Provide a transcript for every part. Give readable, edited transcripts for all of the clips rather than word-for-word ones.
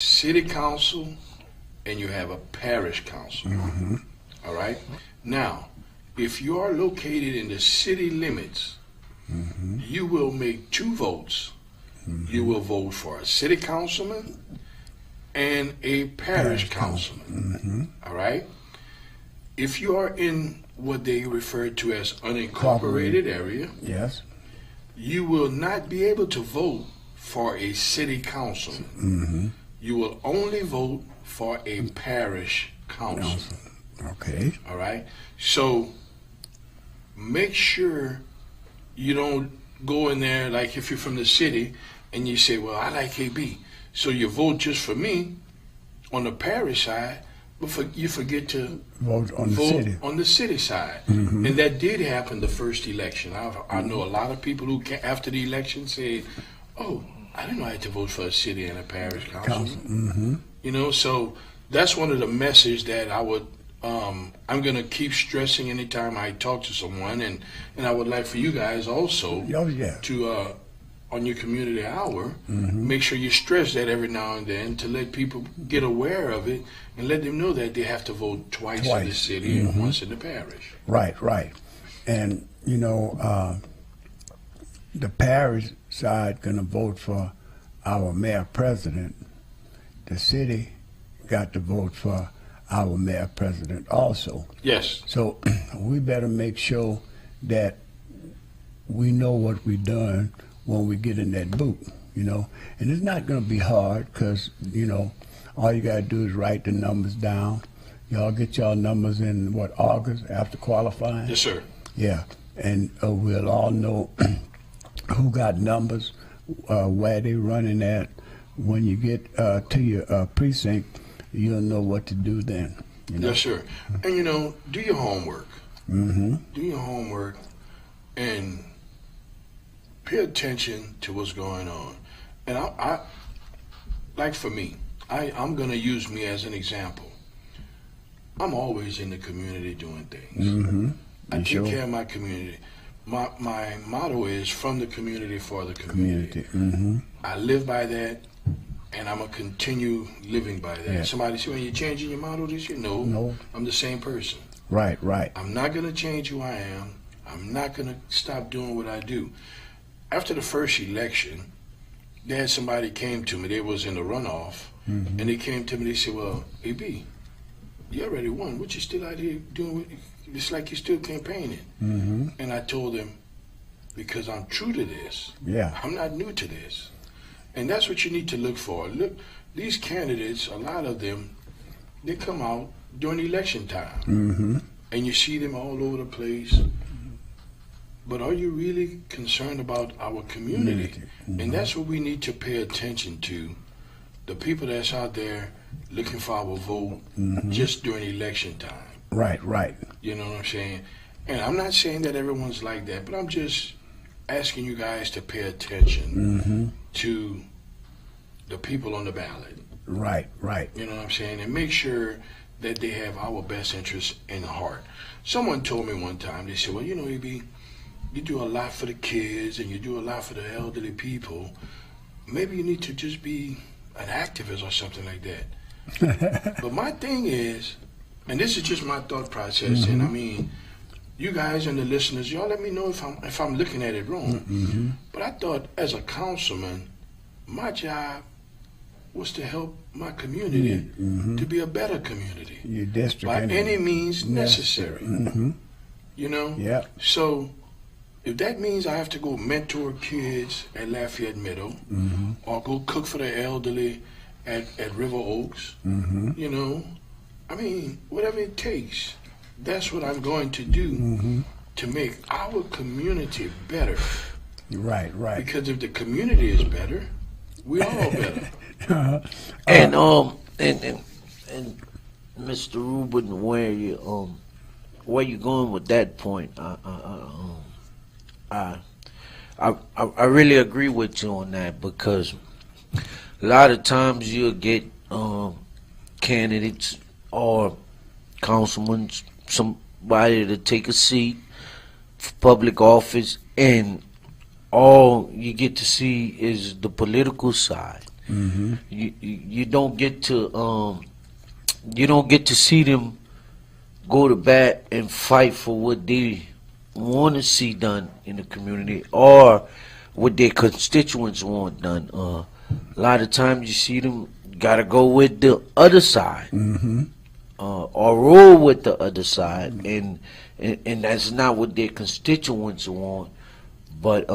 city council and you have a parish council. All right? Now, if you are located in the city limits, you will make two votes. You will vote for a city councilman and a parish councilman. All right? If you are in what they refer to as unincorporated area, Yes. you will not be able to vote for a city councilman. You will only vote for a parish council. Okay. All right? So make sure you don't go in there like if you're from the city and you say, well, I like KB. So you vote just for me on the parish side, but you forget to Vote on the city. on the city side. And that did happen the first election. I know a lot of people who after the election said, oh, I didn't know I had to vote for a city and a parish council. You know, so that's one of the messages that I would I'm going to keep stressing anytime I talk to someone, and I would like for you guys also Oh, yeah. to on your community hour, make sure you stress that every now and then to let people get aware of it and let them know that they have to vote twice in the city and once in the parish. Right, right. And, you know, the parish side going to vote for our mayor president. The city got to vote for our mayor president also. Yes. So we better make sure that we know what we're doing when we get in that booth, you know. And it's not going to be hard because, you know, all you got to do is write the numbers down. Y'all get y'all numbers in, what, August after qualifying? Yes, sir. Yeah. And we'll all know who got numbers, where they running at. When you get to your precinct, you'll know what to do then. You know? Yes, sir. And you know, do your homework. Do your homework and pay attention to what's going on. And I like for me, I'm going to use me as an example. I'm always in the community doing things. I take care of my community. My motto is from the community for the community. I live by that. And I'm going to continue living by that. Yeah. Somebody say, well, you're changing your motto this year? No. I'm the same person. Right, right. I'm not going to change who I am. I'm not going to stop doing what I do. After the first election, they had somebody came to me. They was in the runoff. And they came to me. They said, well, AB, you already won. What you still out here doing? It's like you're still campaigning. And I told them, because I'm true to this. Yeah. I'm not new to this. And that's what you need to look for. Look, these candidates, a lot of them, they come out during election time. And you see them all over the place. But are you really concerned about our community? And that's what we need to pay attention to. The people that's out there looking for our vote just during election time. Right, right. You know what I'm saying? And I'm not saying that everyone's like that, but I'm just asking you guys to pay attention to the people on the ballot. Right, right. You know what I'm saying? And make sure that they have our best interests in heart. Someone told me one time, they said, well, you know, AB, you do a lot for the kids and you do a lot for the elderly people. Maybe you need to just be an activist or something like that. But my thing is, and this is just my thought process, and I mean, you guys and the listeners, y'all let me know if I'm looking at it wrong. But I thought as a councilman, my job was to help my community to be a better community. Your district. By any means necessary. You know? Yeah. So if that means I have to go mentor kids at Lafayette Middle or go cook for the elderly at River Oaks, you know, I mean, whatever it takes, that's what I'm going to do to make our community better. Right, right. Because if the community is better, we all better. And Mr. Rubin, where you going with that point? I really agree with you on that, because a lot of times you'll get candidates or councilmen, somebody to take a seat for public office, and all you get to see is the political side. You don't get to see them go to bat and fight for what they want to see done in the community or what their constituents want done. A lot of times you see them gotta go with the other side, or roll with the other side, and that's not what their constituents want. But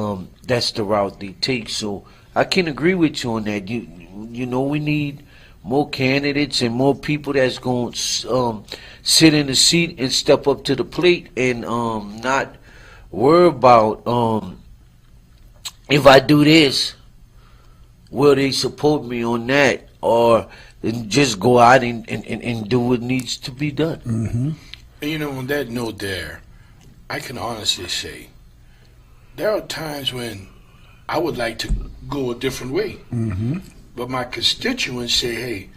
that's the route they take. So I can agree with you on that. You know, we need more candidates and more people that's going to sit in the seat and step up to the plate and not worry about if I do this, will they support me on that, or just go out and do what needs to be done. And you know, on that note there, I can honestly say there are times when I would like to go a different way. But my constituents say, hey,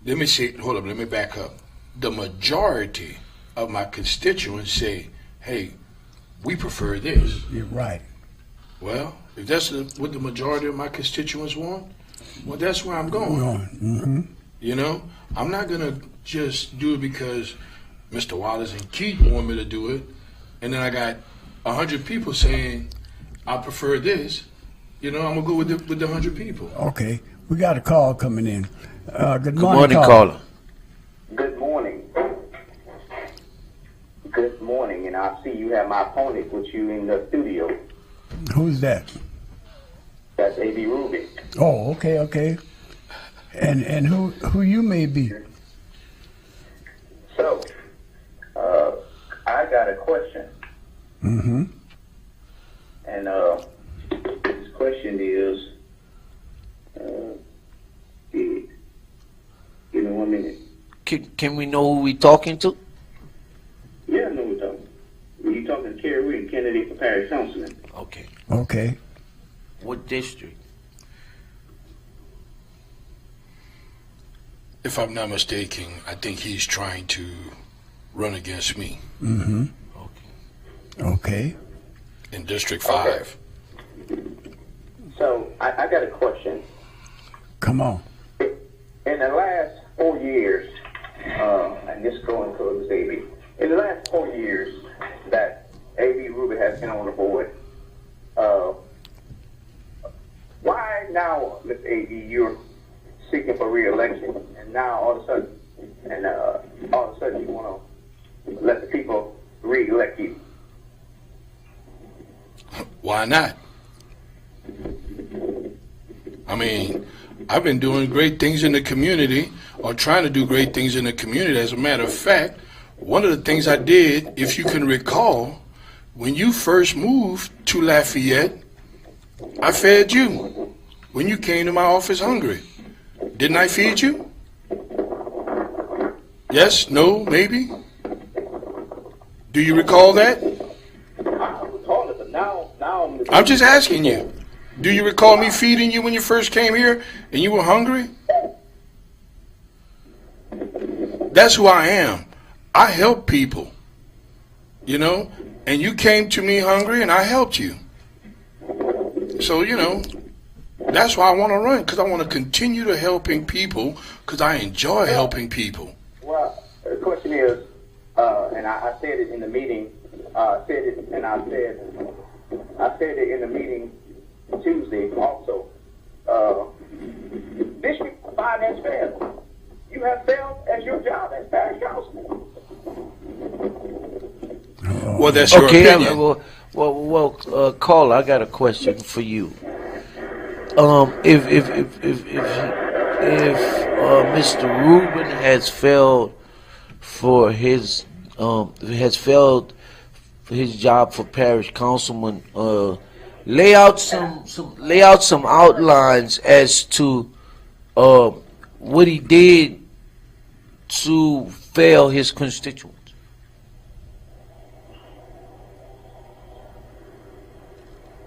let me back up. The majority of my constituents say, hey, we prefer this. You're right. Well, if that's what the majority of my constituents want, well, that's where I'm going. You know, I'm not going to just do it because Mr. Wallace and Keith want me to do it, and then I got 100 people saying, I prefer this. You know, I'm going to go with the 100 people. Okay. We got a call coming in. Good Good morning, morning, caller. Good morning. Good morning, and I see you have my opponent with you in the studio. Who's that? That's A.B. Rubik. Oh, okay. And who you may be? So, I got a question. And this question is, give me 1 minute. Can we know who we talking to? Yeah, I know what you're talking. You're talking to Kerry Reed, candidate for parish councilman. Okay. What district? If I'm not mistaken, I think he's trying to run against me Okay. in District 5. So, I got a question. Come on. In the last 4 years, and this going towards A.B., in the last 4 years that A.B. Rubin has been on the board, why now, Mr. A.B., you're seeking for re-election, and now all of a sudden you want to let the people re-elect you? Why not? I mean, I've been doing great things in the community, or trying to do great things in the community. As a matter of fact, one of the things I did, if you can recall, when you first moved to Lafayette, I fed you when you came to my office hungry. Didn't I feed you? Yes? No? Maybe? Do you recall that? I recall it, but now I'm just asking you. Do you recall me feeding you when you first came here and you were hungry? That's who I am. I help people, you know, and you came to me hungry and I helped you. So, you know, that's why I want to run, because I want to continue to helping people, because I enjoy helping people. Well, the question is, and I said it in the meeting, I said it in the meeting Tuesday also. District 5 has failed. You have failed as your job as parish councilman. Well, that's your opinion. Well, caller, I got a question for you. If Mr. Rubin has failed for his job for parish councilman, lay out some outlines as to what he did to fail his constituents.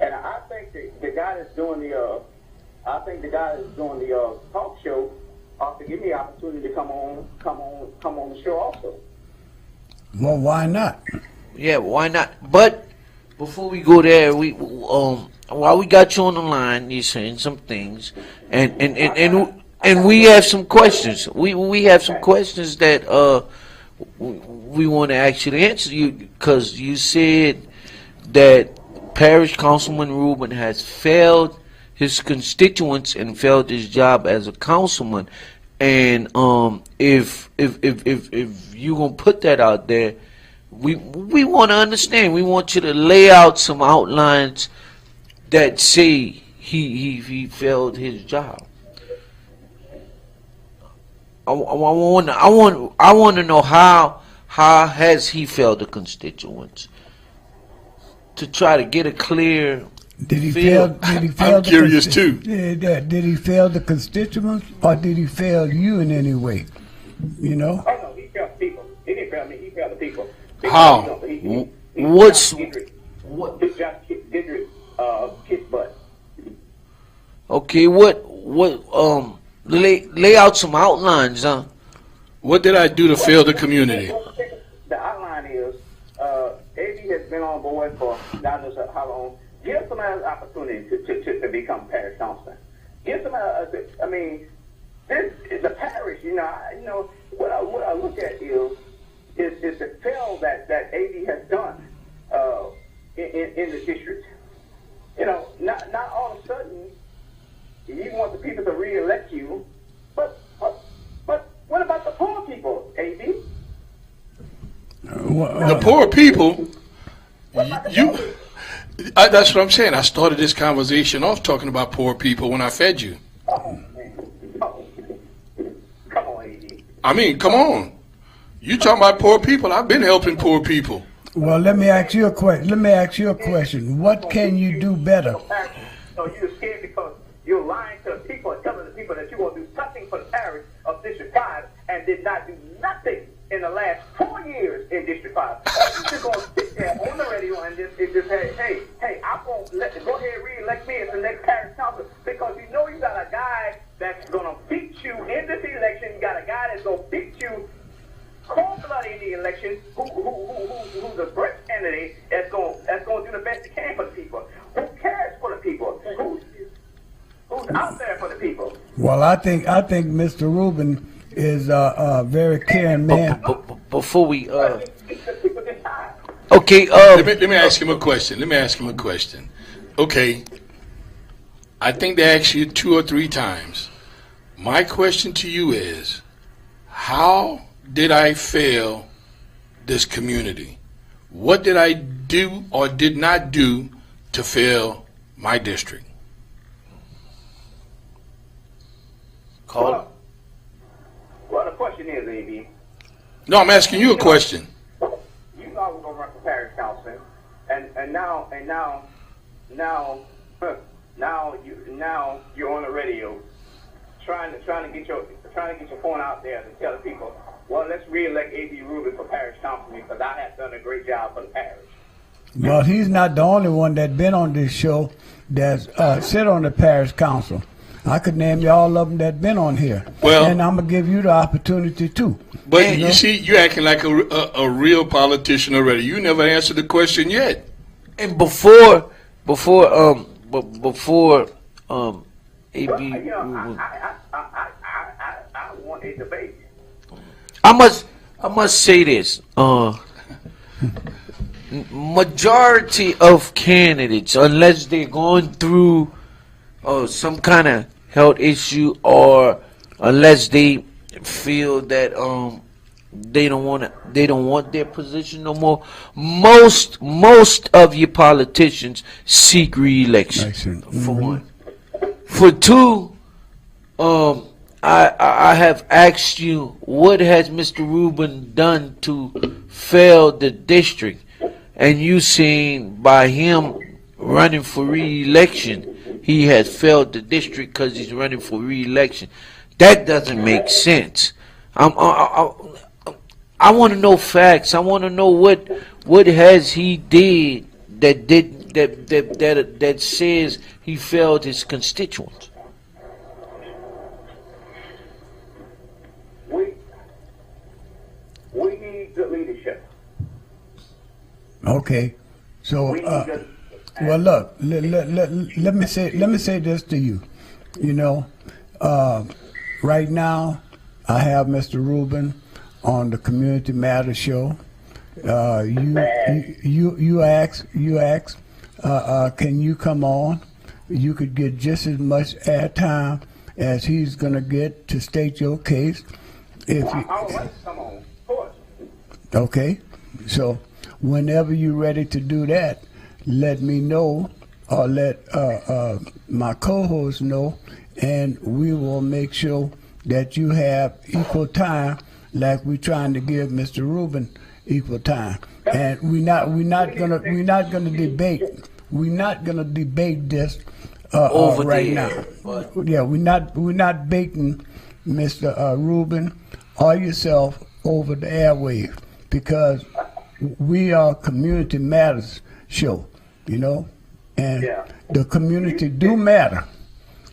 And I think the guy that's doing the talk show ought to give me the opportunity to come on the show also. Well, why not? Yeah, why not? But before we go there, we while we got you on the line, you're saying some things, and we have some questions. We have some questions that we want to actually answer you, because you said that Parish Councilman Rubin has failed his constituents and failed his job as a councilman. And if you gonna put that out there, we want to understand. We want you to lay out some outlines that say he failed his job. I want to know how has he failed the constituents, to try to get a clear. Did he fail? Did he fail? I'm curious too. Did he fail the constituents, or did he fail you in any way? You know. Oh no, he failed people. He didn't fail me. He failed the people. How? What's What? He got Gendry, kiss butt. okay? What lay out some outlines, huh? What did I do to fail the community? The outline is, AB has been on board for God knows how long. Give somebody an opportunity to become parish councilman. Give somebody, I mean, this is a parish, what I look at is the fail that AB has done in the district. Not all of a sudden you want the people to re-elect you, but what about the poor people, AB? The poor people, that's what I'm saying. I started this conversation off talking about poor people when I fed you. Oh, man. Oh. Come on, AB. I mean, come on. You talking about poor people? I've been helping poor people. Well, let me ask you a question. What can you do better? So you're scared because you're lying to the people and telling the people that you're going to do something for the parish of District 5 and did not do nothing in the last 4 years in District 5. You're going to sit there on the radio and just say, hey, I'm going to go ahead and re-elect me as the next parish council, because you know you got a guy that's going to beat you in this election. You got a guy that's going to beat you cold-blooded in the election, who's a great candidate that's going to do the best he can for the people. Who cares for the people? Who's out there for the people? Well, I think Mr. Rubin is a very caring man. Before we People get tired. okay, Let me ask him a question. Okay. I think they asked you 2 or 3 times. My question to you is, how did I fail this community? What did I do or did not do to fail my district? call. Well, the question is, AB, No, I'm asking you a question. you know I was going to run for parish council, and now you're on the radio trying to get your phone out there to tell the people, well, let's re-elect A.B. Rubin for parish councilman because I have done a great job for the parish. Well, he's not the only one that's been on this show that's sit on the parish council. I could name you all of them that been on here. Well, and I'm gonna give you the opportunity too. But you see, you're acting like a real politician already. You never answered the question yet. And before AB, Well, I want a debate. I must say this. Majority of candidates, unless they're going through some kind of health issue, or unless they feel that they don't want their position no more, most of your politicians seek re-election. For one. For two, I have asked you, what has Mr. Rubin done to fail the district? And you seen by him running for re-election, he has failed the district because he's running for re-election. That doesn't make sense. I want to know facts. I want to know what has he did that says he failed his constituents. We need good leadership. Okay. So, We need to. well, look, let me say this to you. You know, right now, I have Mr. Rubin on the Community Matters show. You ask, can you come on? You could get just as much airtime as he's gonna get to state your case. If I you, would like to come on, of course. okay, so whenever you're ready to do that, let me know or let my co-host know, and we will make sure that you have equal time, like we're trying to give Mr. Rubin equal time. And we're not gonna debate this Over right the now. air, but- Yeah, we're not baiting Mr. Rubin or yourself over the airwaves, because we are Community Matters show, you know, and Yeah. the community do matter,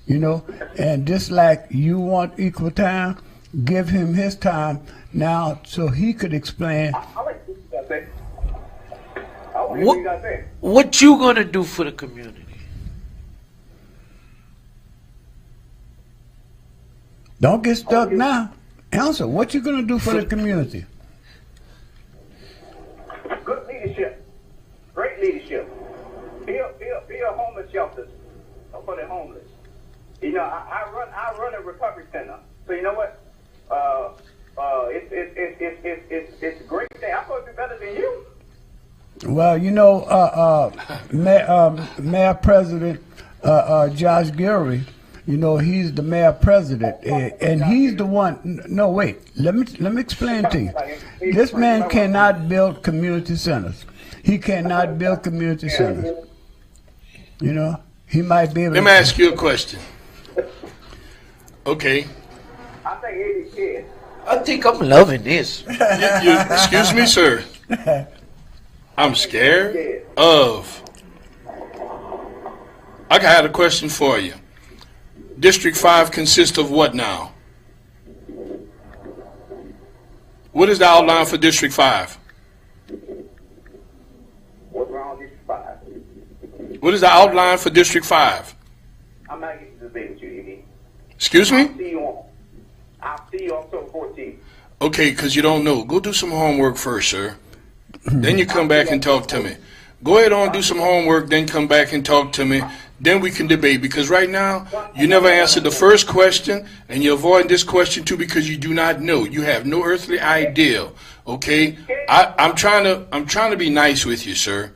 you know, and just like you want equal time, give him his time now so he could explain. I like what you got to say. I want to hear What, what you got to say. what you gonna do for the community? Don't get stuck now. Answer, what you gonna do for the community? Good leadership. Great leadership. Build homeless shelters for the homeless. You know, I run a recovery center. So you know what? It's a great thing. I'm supposed to be better than you. Well, you know, Mayor President Josh Gary, you know, he's the mayor president, and he's the one. No, wait. Let me explain to you. This man cannot build community centers. He cannot build community centers. You know, he might be able. Let me ask you a question. Okay. I think Eddie's scared. I think I'm loving this. Excuse me, sir. I'm scared of. I had a question for you. District 5 consists of what now? What is the outline for District 5? What's wrong with District 5? What is the outline for District 5? I'm not getting to debate with you, Eddie. Excuse me? I'll see you on October 14th. Okay, because you don't know. Go do some homework first, sir. Then you come back and talk to me. Go ahead on, do some homework, then come back and talk to me. Then we can debate, because right now, you never answered the first question, and you're avoiding this question too because you do not know. You have no earthly idea, okay? I'm trying to be nice with you, sir.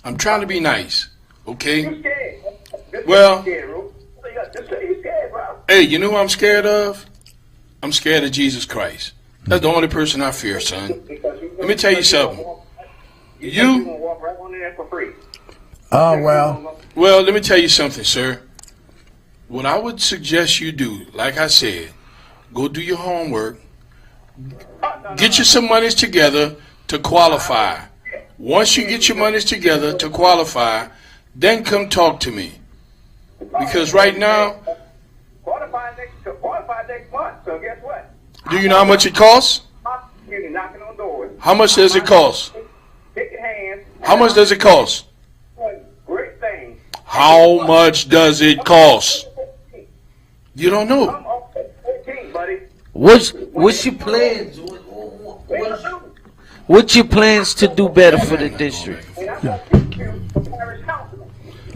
I'm trying to be nice, okay? You scared. Well- You scared, Ru. Just say you scared, bro. Hey, you know who I'm scared of? I'm scared of Jesus Christ. That's the only person I fear, son. Let me tell you something. You gonna walk right on in there for free. Oh well. Well, let me tell you something, sir. What I would suggest you do, like I said, go do your homework, get you some monies together to qualify. Once you get your monies together to qualify, then come talk to me. Because right now, Qualify next month. So guess what? do you know how much it costs? You're knocking on doors. How much does it cost? Take your hands. How much does it cost? Great thing. How much does it cost? You don't know. I'm up to 14, buddy. What's your plans? What's your plans to do better for the district? And I'm going to teach you for parish councilman.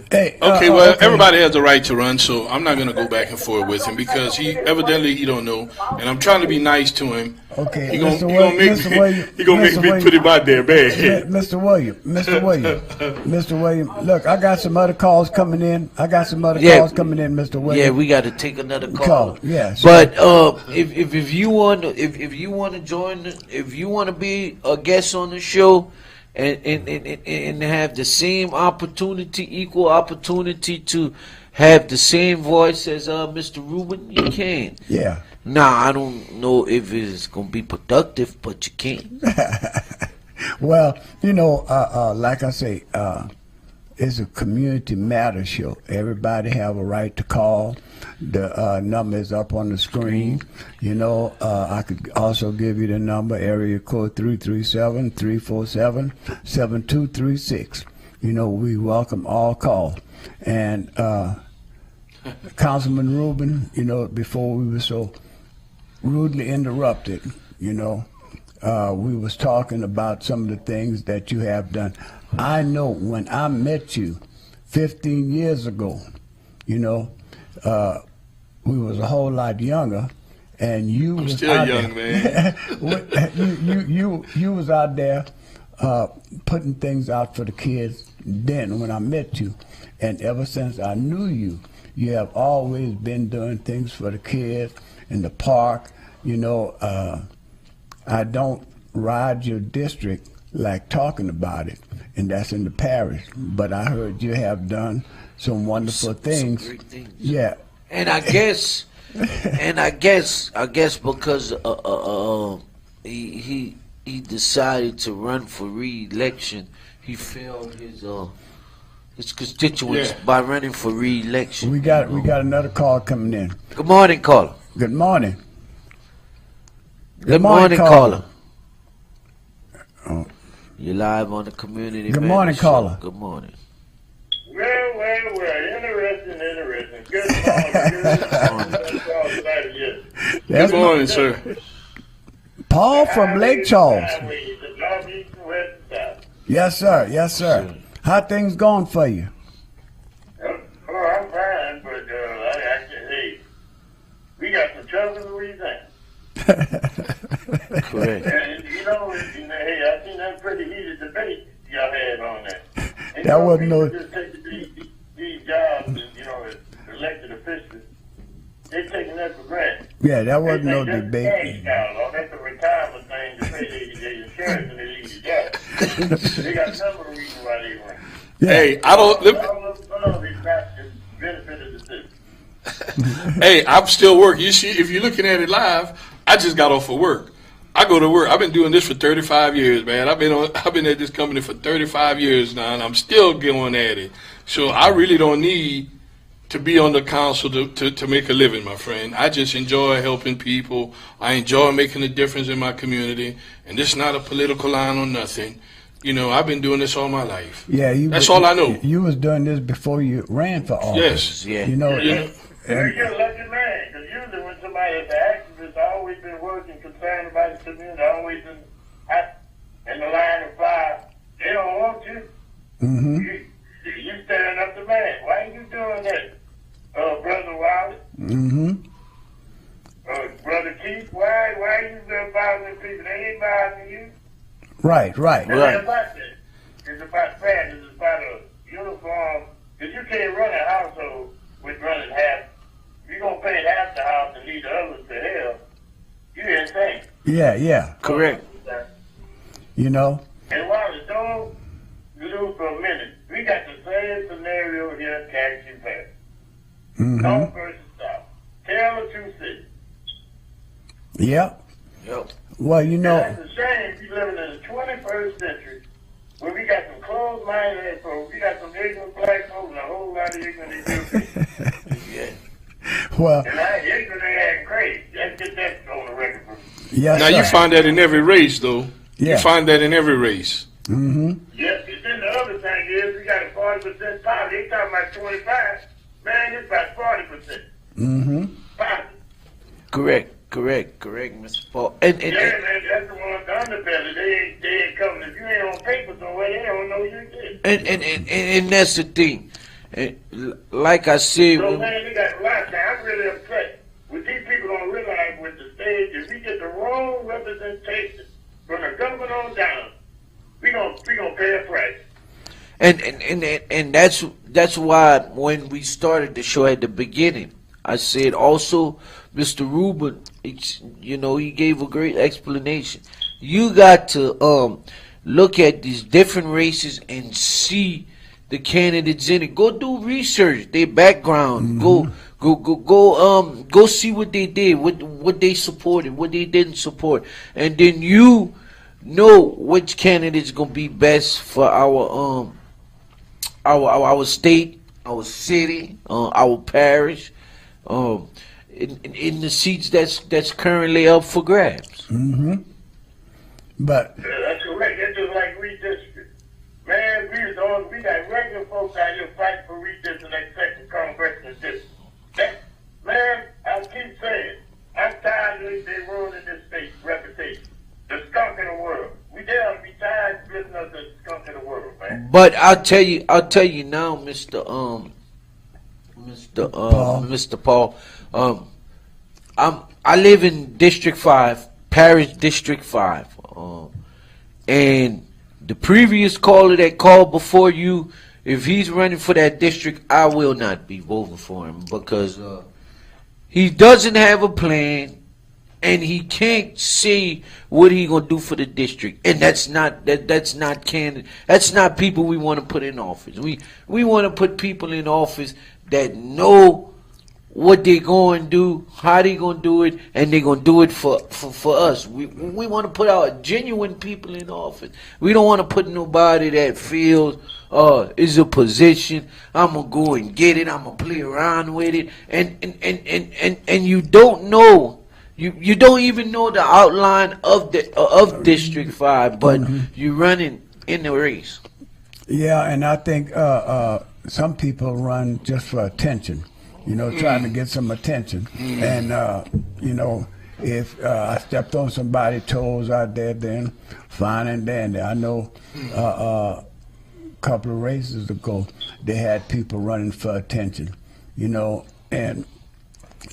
Hey. Okay, well, everybody has the right to run, so I'm not going to go back and forth with him because he don't know, and I'm trying to be nice to him. Okay, He gonna Mr. make me put him out there, man. Mr. William, Mr. William. Look, I got some other calls coming in. Mr. William. Yeah, we got to take another call. Call, yeah, so- But if you want to join, if you want to be a guest on the show, and have the same opportunity, equal opportunity to have the same voice as Mr. Rubin, you can. Yeah. Now, I don't know if it's going to be productive, but you can. Well, you know, like I say, it's a community matter show. Everybody have a right to call. The number is up on the screen. You know, I could also give you the number, area code 337-347-7236. You know, we welcome all calls. And Councilman Rubin, you know, before we were so rudely interrupted, you know, we was talking about some of the things that you have done. I know when I met you 15 years ago, you know, we was a whole lot younger, and you I'm was still out young, there. man. you was out there putting things out for the kids then when I met you, and ever since I knew you, you have always been doing things for the kids in the park. You know, I don't ride your district like talking about it, and that's in the parish. But I heard you have done some wonderful things. Some great things. Yeah. And I guess, because he decided to run for re-election, he failed his constituents Yeah. by running for re-election. We got another call coming in. Good morning, caller. Good morning. Good morning, caller. You're live on the community. Good Man morning, Show. caller. Good morning. Well, interesting. Good morning. That's Good morning, sir. Paul from Lake Charles. The north, east, and west, and south. Yes, sir. Yes, sir. How things going for you? Oh, I'm fine, but hey, we got some trouble in Louisiana. Correct. And hey, I think that's pretty heated debate y'all had on that. And, That wasn't people no- just take these jobs and as elected officials. They're taking that for granted. Yeah, that wasn't no They think debate. that's or that's a retirement thing to pay their insurance and they leave the job. They got some of the reason why they run. Yeah. Hey, I don't. All of these bastards benefited the system. Hey, I'm still working. You see, if you're looking at it live, I just got off of work. I go to work. I've been doing this for 35 years, man. I've been at this company for 35 years now, and I'm still going at it. So I really don't need to be on the council to make a living, my friend. I just enjoy helping people. I enjoy making a difference in my community, and this is not a political line or nothing. You know, I've been doing this all my life. Yeah, That's all I know. You was doing this before you ran for office. Yes. Yeah. You know, Yeah. You're a lucky man, because usually when somebody is an activist, always been working, concerned about the community, always in the line of fire, they don't want you. hmm You standing up to man. Why are you doing that, Brother Wiley? hmm Brother Keith? Why you been bothering people? They ain't bothering you. Right, right. It ain't about that. It's about fairness. It's about a uniform. Because you can't run a household with running half. If you're going to paint half the house and leave the others to hell, you're insane. Yeah, yeah. Correct. You know, And Wiley, don't lose for a minute. We got the same scenario here in Caxton Parish. hmm North versus South. Tell the two cities. Yep. Yep. Well, you know, It's a shame we living in the 21st century where we got some closed-minded folks, we got some ignorant black folks, and a whole lot of ignorant Ethiopians. Yeah. well, And I ignorant they act crazy. Let's get that on the record. yes, Now sir. you find that in every race, though. Yeah. You find that in every race. hmm Yes, and then the other thing is we got a 40% poverty. They talking about 25. Man, it's about 40% hmm poverty. Correct. Mr. Paul. And Yeah, man, that's the one the underbelly. They ain't coming. If you ain't on paper somewhere, they don't know you did. and that's the thing. And like I said, So, when, man, they got a lot of time. I'm really upset. With these people don't realize with the stage, if we get the wrong representation from the government on down, we gonna pay a price. and that's why when we started the show at the beginning, I said also, Mr. Rubin, he gave a great explanation. You got to look at these different races and see the candidates in it. Go do research, their background. Go see what they did, what they supported, what they didn't support, and then you know which candidate's gonna be best for our state, our city, our parish, in the seats that's currently up for grabs. hmm But Yeah, that's correct. That's just like redistricting. Man, we is on. We got regular folks out here fighting for redistricting and second congressional district. Man, I keep saying, I'm tired of they ruining this state's reputation. The skunk in the world. We dare be tired of listening to the skunk in the world, man. But I'll tell you now, Mr. Paul. I live in District 5, Parish District 5, and the previous caller that called before you, if he's running for that district, I will not be voting for him because he doesn't have a plan, and he can't see what he gonna do for the district, and that's not candidate. That's not people we want to put in office. We want to put people in office that know what they going to do, how they going to do it, and they going to do it for us. We want to put our genuine people in office. We don't want to put nobody that feels is a position. I'm going to go and get it. I'm going to play around with it. And you don't know. You don't even know the outline of District 5, but you're running in the race. Yeah, and I think some people run just for attention. Trying to get some attention. And, if I stepped on somebody's toes out there, then fine and dandy. I know a couple of races ago, they had people running for attention, and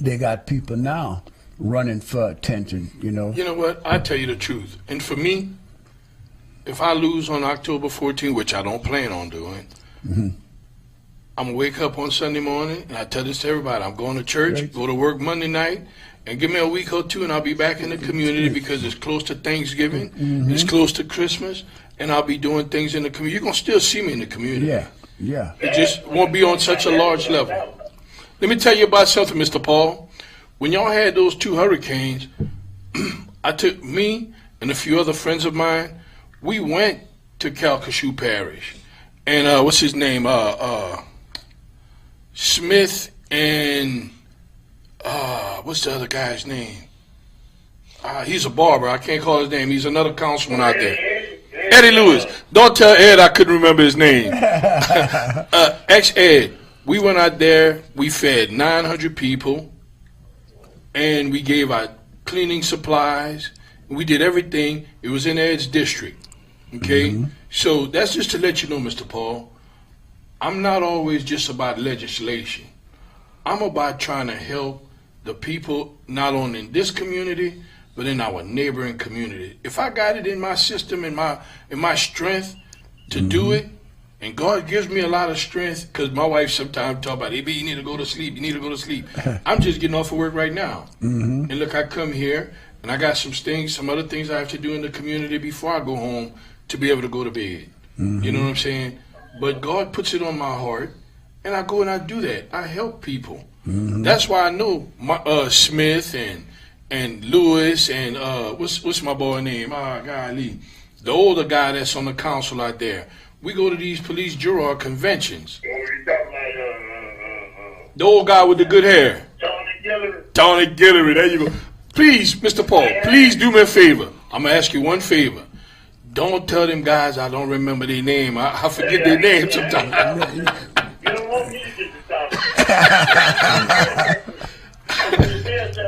they got people now running for attention, You know what? I tell you the truth. And for me, if I lose on October 14th, which I don't plan on doing, I'm going to wake up on Sunday morning, and I tell this to everybody. I'm going to church, go to work Monday night, and give me a week or two, and I'll be back in the community because it's close to Thanksgiving, it's close to Christmas, and I'll be doing things in the community. You're going to still see me in the community. Yeah. It just won't be on such a large level. Let me tell you about something, Mr. Paul. When y'all had those 2 hurricanes, I took me and a few other friends of mine, we went to Calcasieu Parish. And what's his name? Smith and what's the other guy's name? He's a barber. I can't call his name. He's another councilman out there. Eddie Lewis. Don't tell Ed I couldn't remember his name. Ex-Ed. We went out there. We fed 900 people. And we gave out cleaning supplies. We did everything. It was in Ed's district. Okay? So that's just to let you know, Mr. Paul, I'm not always just about legislation. I'm about trying to help the people not only in this community, but in our neighboring community. If I got it in my system, in my strength to do it, and God gives me a lot of strength, because my wife sometimes talk about, hey, you need to go to sleep, you need to go to sleep. I'm just getting off of work right now. And look, I come here, and I got some other things I have to do in the community before I go home to be able to go to bed. You know what I'm saying? But God puts it on my heart, and I go and I do that. I help people. That's why I know Smith and Lewis and what's my boy name? Golly, the older guy that's on the council out there. We go to these police juror conventions. The old guy with the good hair. Tony Guillory. There you go. Please, Mr. Paul, please do me a favor. I'm gonna ask you one favor. Don't tell them guys I don't remember their name. I forget their name sometimes. You don't want me to get the topic.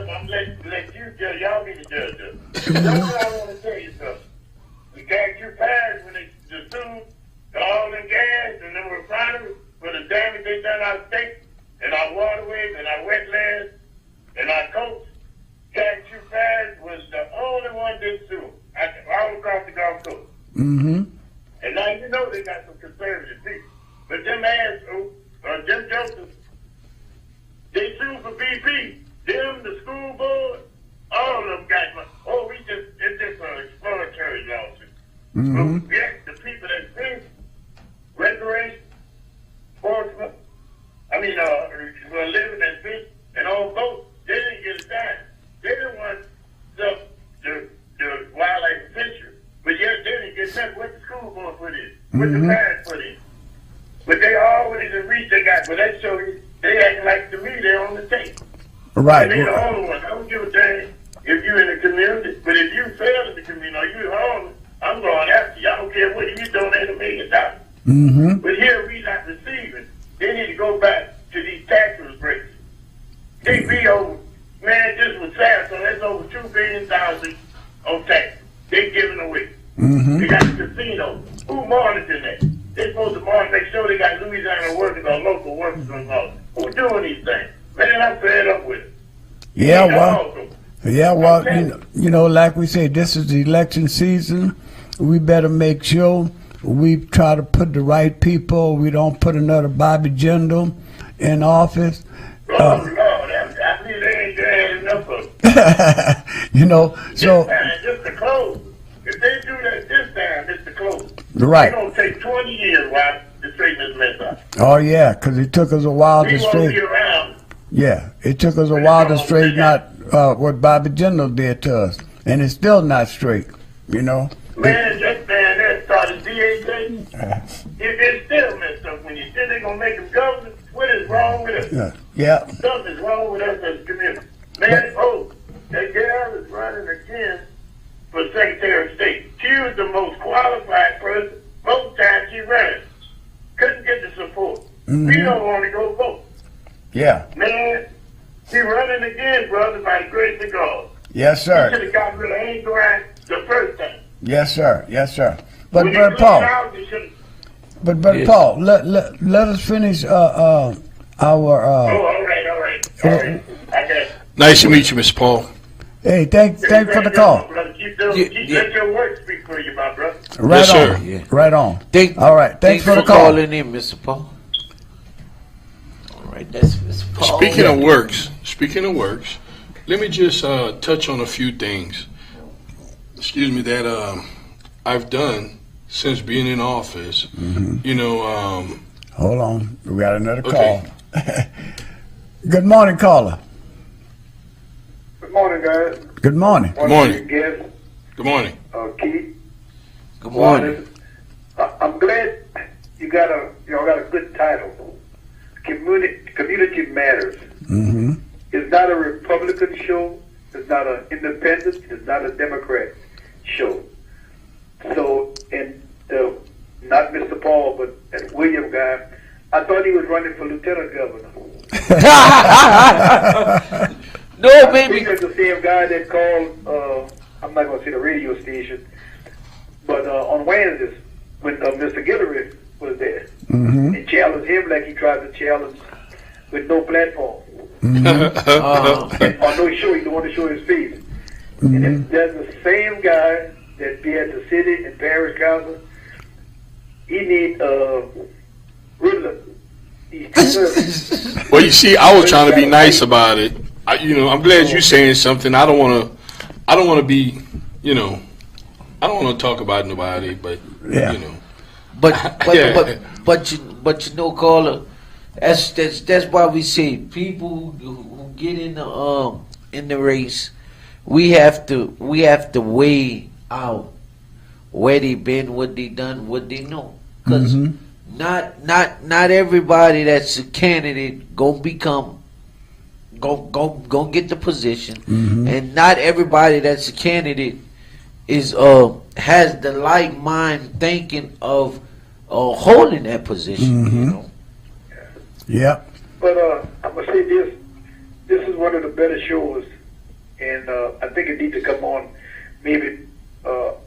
I'm let you judge. Y'all be the judge. That's what I want to tell you something. We got you passed when they sued oil and gas and them refineries for the damage they done our state and our waterways and our wetlands and our coast. Got you passed was the only one that sued. All across the Gulf Coast. And now you know they got some conservative people. But them assholes, Jim Joseph, they sued for BP. Them, the school board, all of them got money. Oh, it's just an exploratory lawsuit. But yes, the people that sue, recreation, sportsmen, who are living and fish and on boats, they didn't get a dime. They didn't want the wildlife fishery. But yet they didn't get nothing. What the school board put in, what the parents put in. But they always reach they got, but that show you, they act like to me they're on the tape. Right. And they're the only ones. I don't give a damn if you're in the community, but if you fail in the community or you're home, I'm going after you. I don't care what you donate $1 million. Mm-hmm. But here we not receiving. They need to go back to these tax breaks. They be over, man, this was sad, so that's over $2 billion of tax they giving away. Mm-hmm. They got the casino. Who monitoring that? They supposed to monitor, make sure they got Louisiana workers or local workers involved. Who doing these things? Man, I'm fed up with it. Yeah, They well, also- yeah, well, you know, like we said, this is the election season. We better make sure we try to put the right people. We don't put another Bobby Jindal in office. Oh, Lord, I believe they ain't enough of it. You know, so This time, just to close. If they do that this time, it's to close. right. It's going to take 20 years while to straighten this mess out. Oh yeah, because it took us a while We to won't be straighten. around. Yeah, it took us a while to straighten out what Bobby Jindal did to us, and it's still not straight. You know. Man, that man that started DHA, it's still messed up. When you say they're going to make him governor, what is wrong with us? Yeah. Something's wrong with us as a community. Man, that girl is running again for Secretary of State. She was the most qualified person both times she ran. Couldn't get the support. We don't want to go vote. Yeah. Man, she running again, brother, by the grace of God. Yes, She should sir. have got rid of Hank Grant the first time. Yes, sir. Yes, sir. But When he Brother cleaned Paul. out, he should've- But Yes. Paul, let us finish our. all right. I got it. Nice to meet you, Mr. Paul. Hey, thanks for the call. Keep let your work speak for you, my brother. Right Yes, on. sir. Yeah. Right on. All right. Thanks for the call. calling in, Mr. Paul. All right, that's Mr. Paul. Speaking of works, let me just touch on a few things. Excuse me, that I've done since being in office. You know, Hold on. We got another Okay. call. Good morning, caller. Good morning, guys. Good morning. Good morning. Guest, Good morning. Keith. Good morning. I'm glad y'all got a good title. Community Matters. Mm-hmm. It's not a Republican show. It's not an independent. It's not a Democrat show. So, and not Mr. Paul, but that William guy, I thought he was running for lieutenant governor. No, I baby. think that's the same guy that called, I'm not going to say the radio station, but on Wednesdays when Mr. Guillory was there Mm-hmm. and challenged him like he tried to challenge with no platform. Uh, On no show, he don't want to show his face. And that's the same guy that be at the city and parish council. He need Riddler. He's conservative. Well, you see, I was trying to be nice about it. I'm glad you're saying something. I don't want to be, I don't want to talk about nobody, but Yeah. but you know, caller, that's why we say people who get in the race, we have to weigh out where they been, what they done, what they know, because not everybody that's a candidate gonna become gonna get the position, and not everybody that's a candidate is has the like mind thinking of holding that position. You know. Yep. But I'm gonna say this: this is one of the better shows, and I think it needs to come on maybe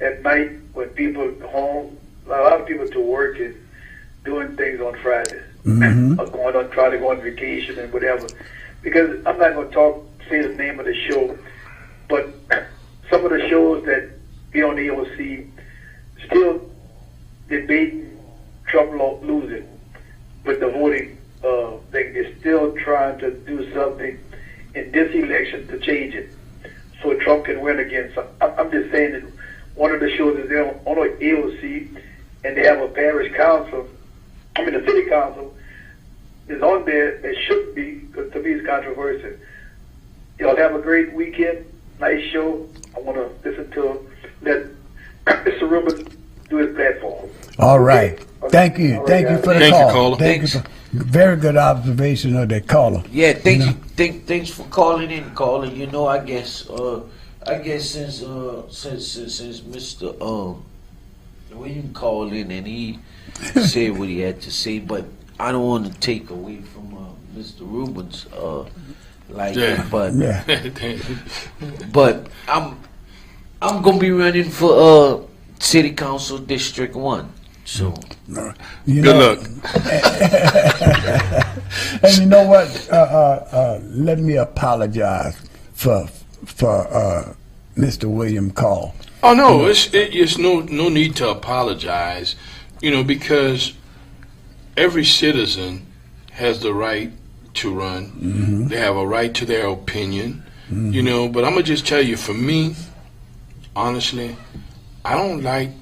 at night when people are home. A lot of people to work and doing things on Friday, or try to go on vacation and whatever. Because I'm not going to say the name of the show, but some of the shows that be on the AOC still debating Trump losing with the voting thing. They're still trying to do something in this election to change it so Trump can win again. So I'm just saying that one of the shows is there on the AOC, and they have a parish council. The city council is on there. It shouldn't be, because to me it's controversial. Y'all have a great weekend. Nice show. I want to listen to let Mr. Rubin do his platform. All right. Okay. Thank you. All right, Thank you guys. for the Thank you, call. caller. Thank you. Very good observation of that caller. Yeah, thanks for calling in, caller. You know, I guess since Mr. William called in and he said what he had to say, but I don't want to take away from Mr. Rubens but Yeah. but I'm gonna be running for City Council District 1. So You Good know, luck. And you know what? Let me apologize for Mr. William Call. Oh no, it's no need to apologize, because every citizen has the right to run. They have a right to their opinion, But I'm gonna just tell you, for me, honestly, I don't like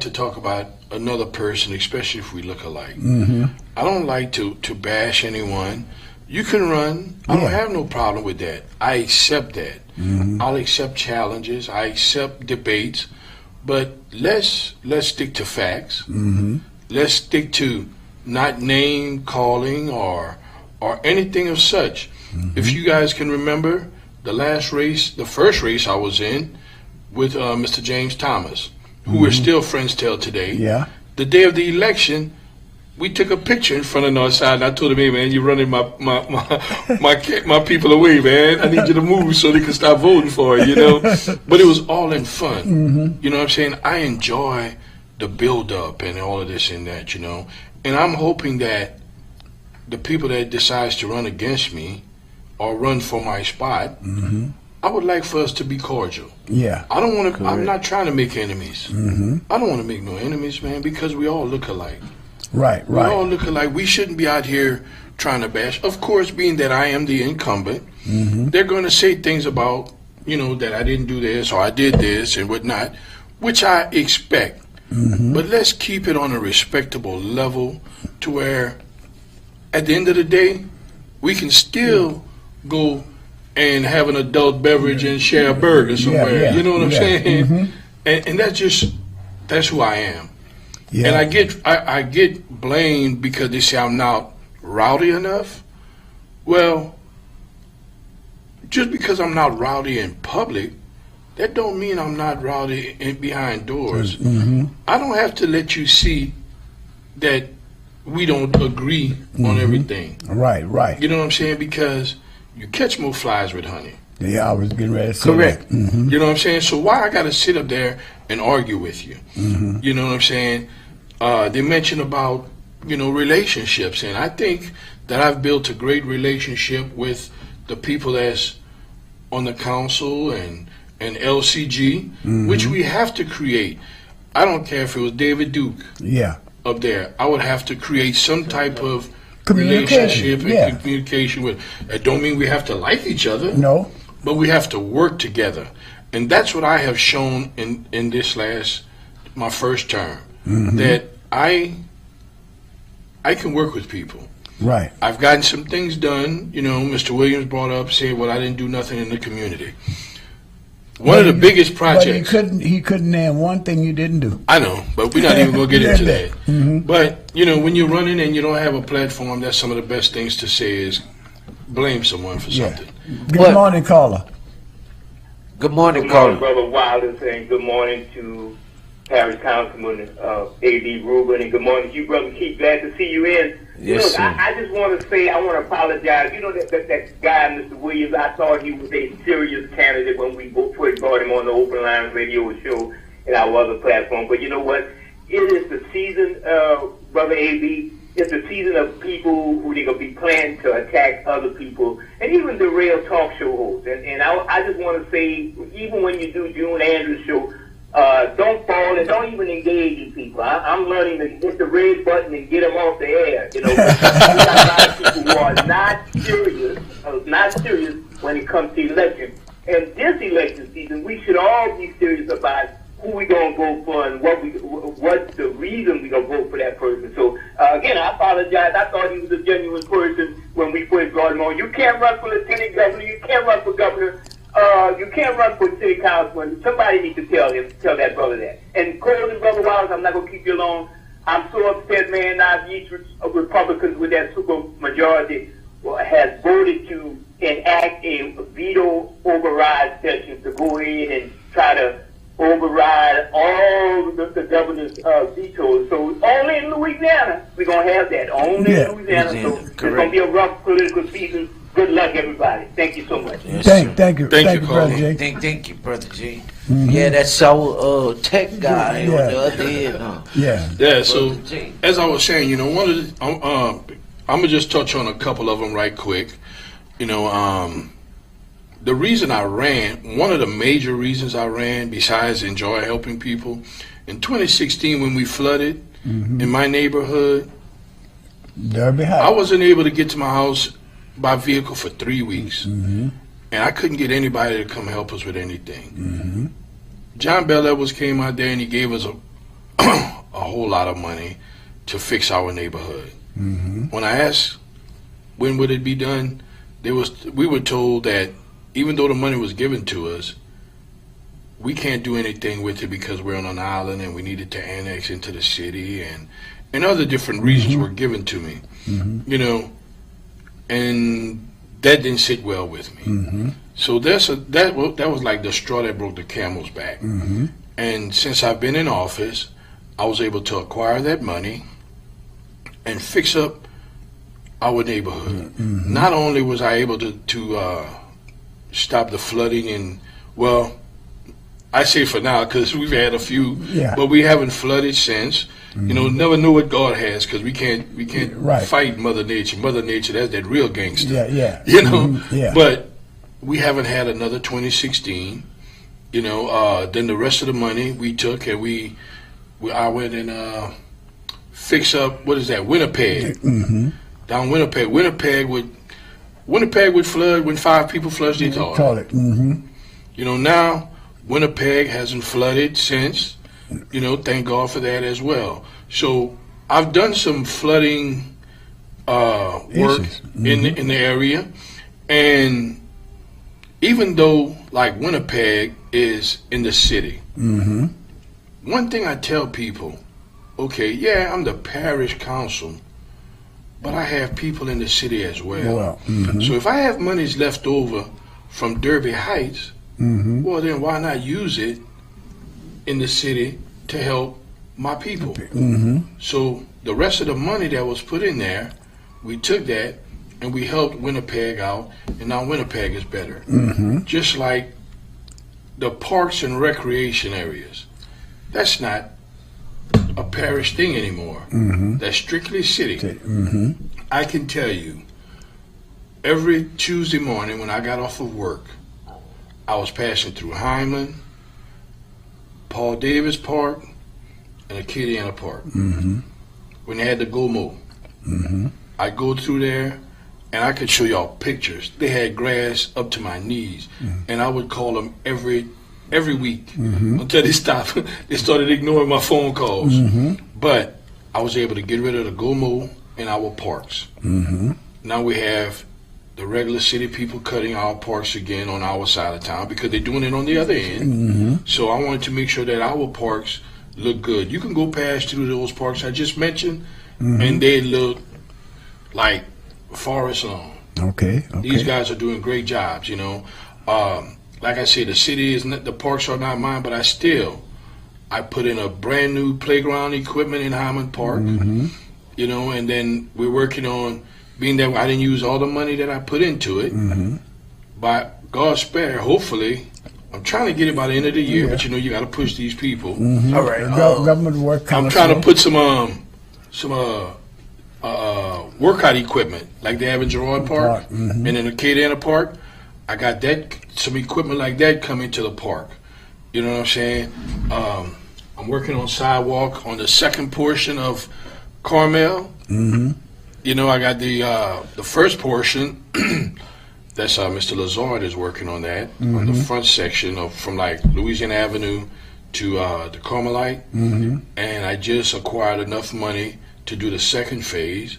to talk about another person, especially if we look alike. I don't like to bash anyone. You can run. I don't have no problem with that. I accept that. I'll accept challenges. I accept debates. But let's stick to facts. Let's stick to not name calling or anything of such. If you guys can remember the first race I was in with Mr. James Thomas, who we're still friends till today. Yeah. The day of the election, we took a picture in front of Northside, and I told him, "Hey man, you're running my people away, man. I need you to move so they can stop voting for it, But it was all in fun. You know what I'm saying? I enjoy the build up and all of this and that, And I'm hoping that the people that decides to run against me or run for my spot, I would like for us to be cordial. Yeah. I don't want to. I'm not trying to make enemies. I don't want to make no enemies, man, because we all look alike. Right. We all look alike. We shouldn't be out here trying to bash. Of course, being that I am the incumbent, they're going to say things about, that I didn't do this or I did this and whatnot, which I expect. But let's keep it on a respectable level to where, at the end of the day, we can still go and have an adult beverage and share a burger somewhere. Yeah. You know what I'm saying? And that's who I am. Yeah. And I get blamed because they say I'm not rowdy enough. Well, just because I'm not rowdy in public, that don't mean I'm not rowdy behind doors. I don't have to let you see that we don't agree on everything. Right. You know what I'm saying? Because you catch more flies with honey. Yeah, I was getting ready to say Correct. that. You know what I'm saying? So why I got to sit up there and argue with you? You know what I'm saying? They mentioned about, relationships. And I think that I've built a great relationship with the people that's on the council and LCG, which we have to create. I don't care if it was David Duke Yeah. up there. I would have to create some type of Communication, relationship and yeah. communication with. That don't mean we have to like each other. No. But we have to work together. And that's what I have shown in this my first term, that I can work with people. Right. I've gotten some things done. Mr. Williams brought up, saying, well, I didn't do nothing in the community. One of the biggest projects. But he couldn't name one thing you didn't do. I know, but we're not even going to get into that. But, when you're running and you don't have a platform, that's some of the best things to say is blame someone for something. Good morning, caller. Good morning, Good caller. morning, Brother Wilder, saying good morning to Parish Councilman A.D. Rubin, and good morning to you, Brother Keith. Glad to see you in. Yes, sir. I just want to say, I want to apologize. That guy, Mr. Williams, I thought he was a serious candidate when we first brought him on the Open Line radio show and our other platform. But you know what? It is the season, Brother A.B., it's the season of people who they're going to be planning to attack other people and even derail talk show hosts. And I just want to say, even when you do June Andrews' show, don't fall and don't even engage in people. I'm learning to hit the red button and get them off the air. We got a lot of people who are not serious when it comes to election. And this election season, we should all be serious about who we gonna vote for and what's the reason we gonna vote for that person. So again, I apologize. I thought he was a genuine person when we first brought him on. You can't run for lieutenant governor. You can't run for governor. You can't run for city councilman. Somebody needs to tell that brother that. And closing, Brother Wallace, I'm not gonna keep you long. I'm so upset, man. Now these Republicans with that super majority has voted to enact a veto override session to go in and try to override all governor's veto. So only in Louisiana we're gonna have that. Only Yeah. in Louisiana. So Louisiana, it's correct. gonna be a rough political season. Good luck, everybody. Thank you so much. Yes, sir. Thank you, Thank you, Brother Carl. Jay. Thank you, Brother G. Yeah, that's our tech guy on Yeah. the other end. Huh? Yeah. Yeah, so Brother G. as I was saying, one of the, I'm gonna just touch on a couple of them right quick. The reason I ran, one of the major reasons I ran, besides enjoy helping people, in 2016 when we flooded in my neighborhood, Derby I High. wasn't able to get to my house by vehicle for 3 weeks, and I couldn't get anybody to come help us with anything. John Bell Edwards came out there and he gave us a whole lot of money to fix our neighborhood. When I asked when would it be done, we were told that even though the money was given to us, we can't do anything with it because we're on an island and we needed to annex into the city, and other different reasons were given to me. And that didn't sit well with me. So that was like the straw that broke the camel's back. And since I've been in office, I was able to acquire that money and fix up our neighborhood. Not only was I able to stop the flooding, and well, I say for now because we've had a few, Yeah. but we haven't flooded since. Never know what God has because we can't Right. fight Mother Nature. Mother Nature, that's that real gangster. Yeah. Yeah. But we haven't had another 2016. Then the rest of the money we took and I went and fix up, what is that, Winnipeg. Down Winnipeg. Winnipeg would flood when 5 people flushed their toilet. Toilet. Now Winnipeg hasn't flooded since. Thank God for that as well. So I've done some flooding work Issues. in the area, and even though like Winnipeg is in the city, one thing I tell people, okay, yeah, I'm the parish council, but I have people in the city as well. So if I have monies left over from Derby Heights, well then why not use it in the city to help my people? So the rest of the money that was put in there, we took that and we helped Winnipeg out, and now Winnipeg is better. Just like the parks and recreation areas. That's not a parish thing anymore. That's strictly city. I can tell you, every Tuesday morning when I got off of work, I was passing through Hyman, Paul Davis Park, and Acadiana Park. When they had the Go-Mo. I'd go through there, and I could show y'all pictures. They had grass up to my knees, and I would call them every week until they stopped. They started ignoring my phone calls. But I was able to get rid of the Go-Mo in our parks. Now we have the regular city people cutting our parks again on our side of town because they're doing it on the other end. So I wanted to make sure that our parks look good. You can go past through those parks I just mentioned, and they look like forest lawn. Okay. These guys are doing great jobs, Like I said, the city is not, the parks are not mine, but I put in a brand new playground equipment in Hyman Park, and then we're working on, being that I didn't use all the money that I put into it, by God's spare, hopefully, I'm trying to get it by the end of the year, but you got to push these people. All right. Government work. I'm trying to put some workout equipment like they have in Gerard Park and in Acadiana Park. I got some equipment like that coming to the park. You know what I'm saying? I'm working on sidewalk on the second portion of Carmel. I got the first portion. That's Mr. Lazard is working on that on the front section from like Louisiana Avenue to the Carmelite, and I just acquired enough money to do the second phase,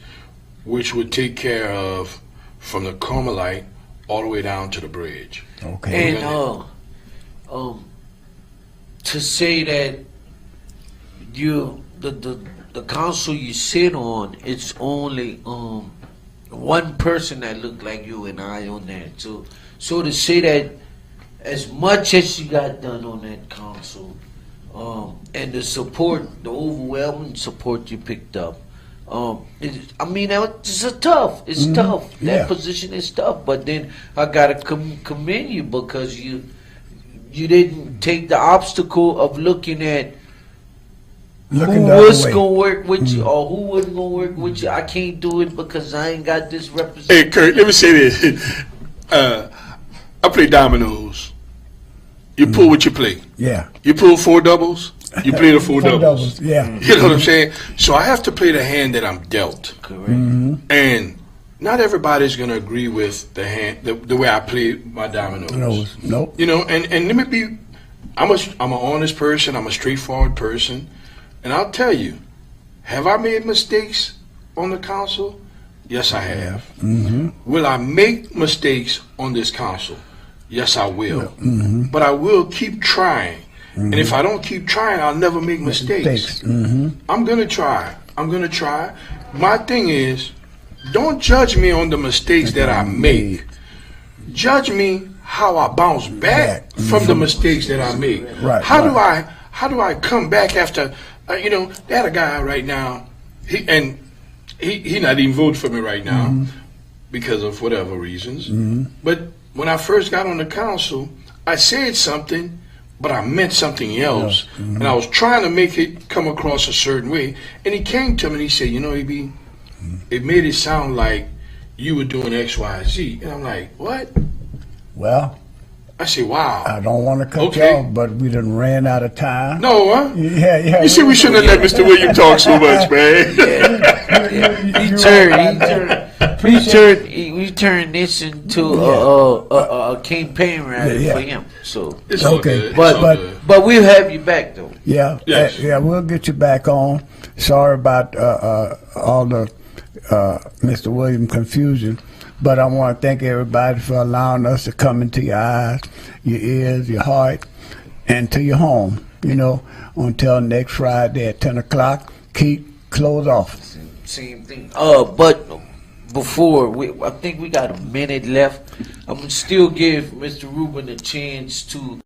which would take care of from the Carmelite all the way down to the bridge. Okay. And to say that the council you sit on, it's only one person that look like you and I on that. So to say that as much as you got done on that council, and the support, the overwhelming support you picked up. I mean, it's tough. It's tough. That Yeah. position is tough. But then I gotta commend you because you didn't take the obstacle of looking at Looking who the other was way. gonna work with you or who wasn't gonna work with you. I can't do it because I ain't got this Hey, representation. Kurt, let me say this. I play dominoes. You pull what you play. Yeah. You pull four doubles, you play the four Four doubles. doubles. Yeah. You know what I'm saying? So I have to play the hand that I'm dealt. Correct. And not everybody's going to agree with the hand, the way I play my dominoes. Nope. You know, and let me be, I'm an honest person, I'm a straightforward person, and I'll tell you, have I made mistakes on the council? Yes, I have. Will I make mistakes on this council? Yes, I will. But I will keep trying. And if I don't keep trying, I'll never make mistakes. I'm going to try. I'm going to try. My thing is, don't judge me on the mistakes that I make. Judge me how I bounce back from the mistakes that I make. Right, How right. do I come back after, you know, they had a guy right now, he not even voting for me right now because of whatever reasons. But when I first got on the council, I said something, but I meant something else. And I was trying to make it come across a certain way. And he came to me and he said, you know, EB, it made it sound like you were doing X, Y, Z. And I'm like, what? Well, I said, wow. I don't want to cut Okay. you off, but we done ran out of time. No, huh? Yeah. You see, we shouldn't have let Mr. William talk so much, man. We turned this into a campaign rally Yeah. for him. So, It's all Okay, good. It's but all but- good. but we'll have you back though. Yeah, Yes. yeah, we'll get you back on. Sorry about all the Mr. William confusion, but I want to thank everybody for allowing us to come into your eyes, your ears, your heart, and to your home. You know, until next Friday at 10 o'clock, keep close off. Same thing. But before I think we got a minute left. I'm gonna still give Mr. Rubin a chance to